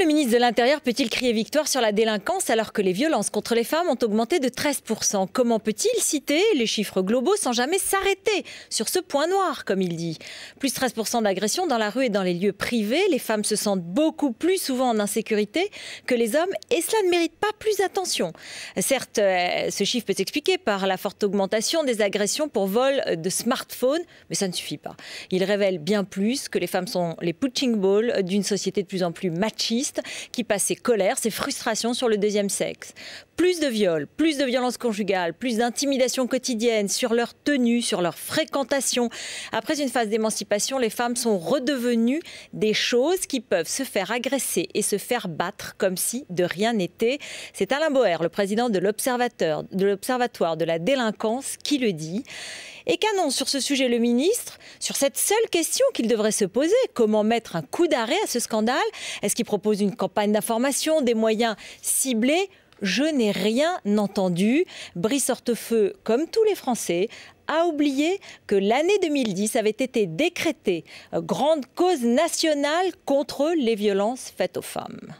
le ministre de l'Intérieur peut-il crier victoire sur la délinquance alors que les violences contre les femmes ont augmenté de 13%? Comment peut-il citer les chiffres globaux sans jamais s'arrêter sur ce point noir, comme il dit? Plus 13% d'agressions dans la rue et dans les lieux privés. Les femmes se sentent beaucoup plus souvent en insécurité que les hommes et cela ne mérite pas plus d'attention. Certes, ce chiffre peut s'expliquer par la forte augmentation des agressions pour vol de smartphones, mais ça ne suffit pas. Il révèle bien plus que les femmes sont les punching balls d'une société de plus en plus machiste qui passe ses colères, ses frustrations sur le deuxième sexe. Plus de viols, plus de violences conjugales, plus d'intimidation quotidienne sur leur tenue, sur leur fréquentation. Après une phase d'émancipation, les femmes sont redevenues des choses qui peuvent se faire agresser et se faire battre comme si de rien n'était. C'est Alain Boer, le président de l'Observatoire de la délinquance, qui le dit. Et qu'annonce sur ce sujet le ministre? Sur cette seule question qu'il devrait se poser, comment mettre un coup d'arrêt à ce scandale? Est-ce qu'il propose une campagne d'information, des moyens ciblés? Je n'ai rien entendu. Brice Hortefeux, comme tous les Français, a oublié que l'année 2010 avait été décrétée grande cause nationale contre les violences faites aux femmes.